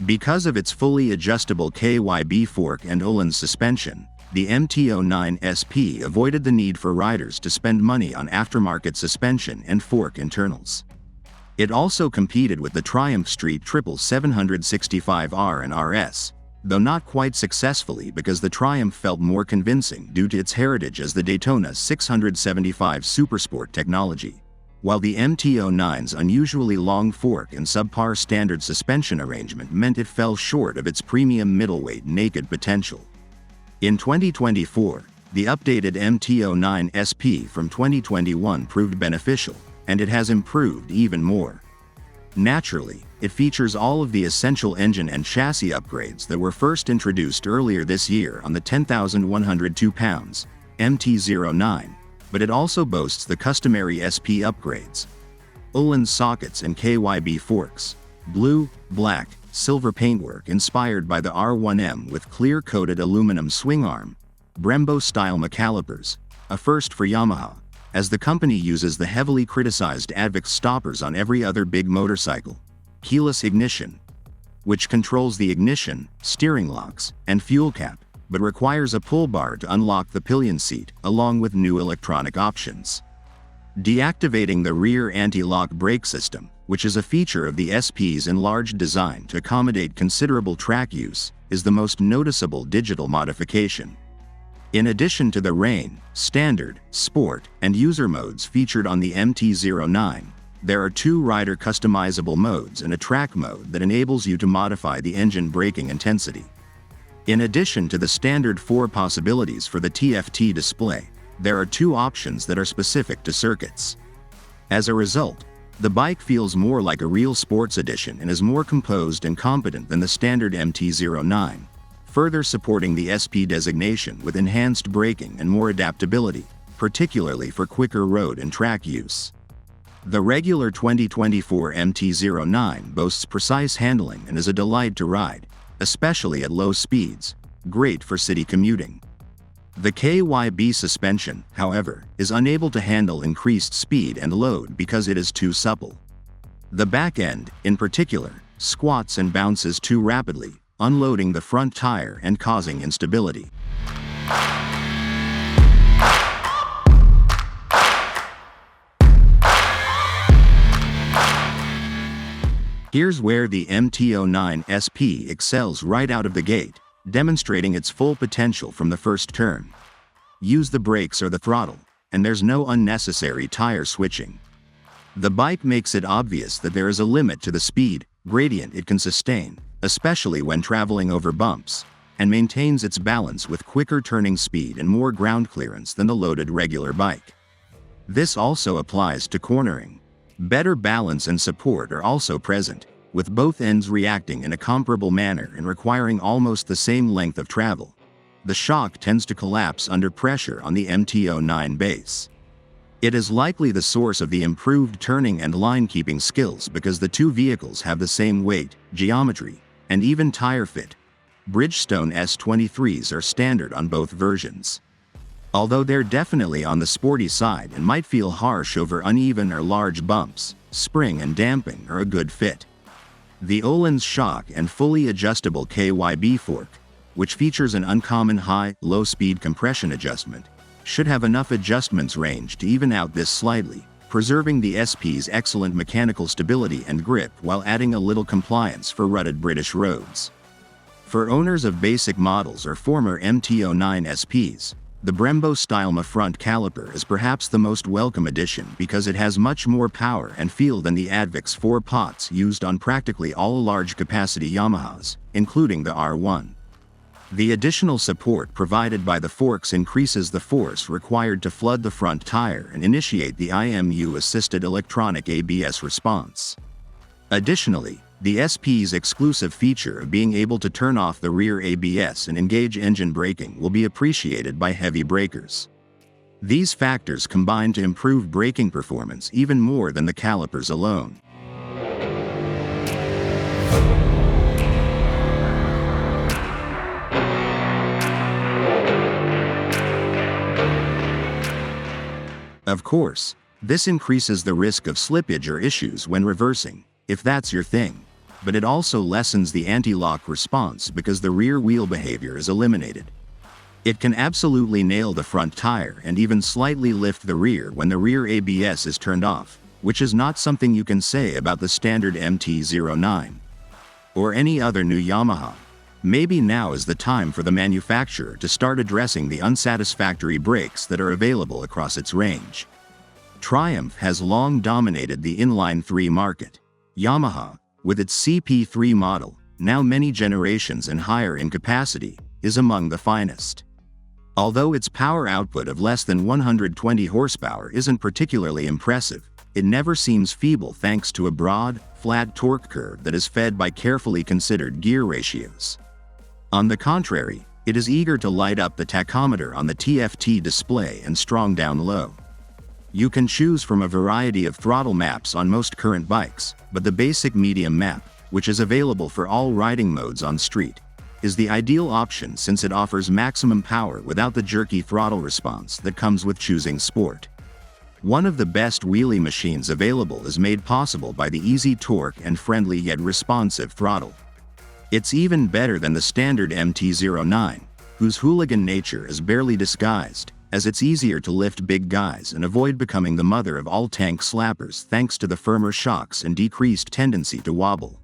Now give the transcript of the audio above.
Because of its fully adjustable KYB fork and Öhlins suspension, the MT-09 SP avoided the need for riders to spend money on aftermarket suspension and fork internals. It also competed with the Triumph Street Triple 765R and RS, though not quite successfully because the Triumph felt more convincing due to its heritage as the Daytona 675 Supersport technology, while the MT-09's unusually long fork and subpar standard suspension arrangement meant it fell short of its premium middleweight naked potential. In 2024, the updated MT-09 SP from 2021 proved beneficial, and it has improved even more. Naturally, it features all of the essential engine and chassis upgrades that were first introduced earlier this year on the 10,102 pounds MT-09, but it also boasts the customary SP upgrades: Öhlins sockets and KYB forks, blue, black, silver paintwork inspired by the R1M with clear-coated aluminum swing arm, Brembo-style calipers, a first for Yamaha, as the company uses the heavily criticized Advix stoppers on every other big motorcycle, keyless ignition, which controls the ignition, steering locks, and fuel cap, but requires a pull bar to unlock the pillion seat, along with new electronic options. Deactivating the rear anti-lock brake system, which is a feature of the SP's enlarged design to accommodate considerable track use, is the most noticeable digital modification. In addition to the rain, standard, sport, and user modes featured on the MT-09, there are two rider customizable modes and a track mode that enables you to modify the engine braking intensity. In addition to the standard 4 possibilities for the TFT display, there are 2 options that are specific to circuits. As a result, the bike feels more like a real sports edition and is more composed and competent than the standard MT-09, further supporting the SP designation with enhanced braking and more adaptability, particularly for quicker road and track use. The regular 2024 MT-09 boasts precise handling and is a delight to ride, especially at low speeds, great for city commuting. The KYB suspension, however, is unable to handle increased speed and load because it is too supple. The back end, in particular, squats and bounces too rapidly, unloading the front tire and causing instability. Here's where the MT-09 SP excels right out of the gate, demonstrating its full potential from the first turn. Use the brakes or the throttle, and there's no unnecessary tire switching. The bike makes it obvious that there is a limit to the speed gradient it can sustain, especially when traveling over bumps, and maintains its balance with quicker turning speed and more ground clearance than the loaded regular bike. This also applies to cornering. Better balance and support are also present, with both ends reacting in a comparable manner and requiring almost the same length of travel. The shock tends to collapse under pressure on the MT-09 base. It is likely the source of the improved turning and line-keeping skills because the two vehicles have the same weight, geometry, and even tire fit. Bridgestone S23s are standard on both versions, although they're definitely on the sporty side and might feel harsh over uneven or large bumps. Spring and damping are a good fit. The Öhlins shock and fully adjustable KYB fork, which features an uncommon high-low-speed compression adjustment, should have enough adjustments range to even out this slightly, preserving the SP's excellent mechanical stability and grip while adding a little compliance for rutted British roads. For owners of basic models or former MT-09 SPs, the Brembo-style front caliper is perhaps the most welcome addition because it has much more power and feel than the Advix 4 pots used on practically all large-capacity Yamahas, including the R1. The additional support provided by the forks increases the force required to flood the front tire and initiate the IMU-assisted electronic ABS response. Additionally, the SP's exclusive feature of being able to turn off the rear ABS and engage engine braking will be appreciated by heavy brakers. These factors combine to improve braking performance even more than the calipers alone. Of course, this increases the risk of slippage or issues when reversing, if that's your thing. but it also lessens the anti-lock response because the rear wheel behavior is eliminated. It can absolutely nail the front tire and even slightly lift the rear when the rear ABS is turned off, which is not something you can say about the standard MT-09 or any other new Yamaha. Maybe now is the time for the manufacturer to start addressing the unsatisfactory brakes that are available across its range. Triumph has long dominated the inline-3 market. Yamaha, with its CP3 model, now many generations and higher in capacity, is among the finest. Although its power output of less than 120 horsepower isn't particularly impressive, it never seems feeble thanks to a broad, flat torque curve that is fed by carefully considered gear ratios. On the contrary, it is eager to light up the tachometer on the TFT display and strong down low. You can choose from a variety of throttle maps on most current bikes, but the basic medium map, which is available for all riding modes on street, is the ideal option since it offers maximum power without the jerky throttle response that comes with choosing sport. One of the best wheelie machines available is made possible by the easy torque and friendly yet responsive throttle. It's even better than the standard MT-09, whose hooligan nature is barely disguised, as it's easier to lift big guys and avoid becoming the mother of all tank slappers thanks to the firmer shocks and decreased tendency to wobble.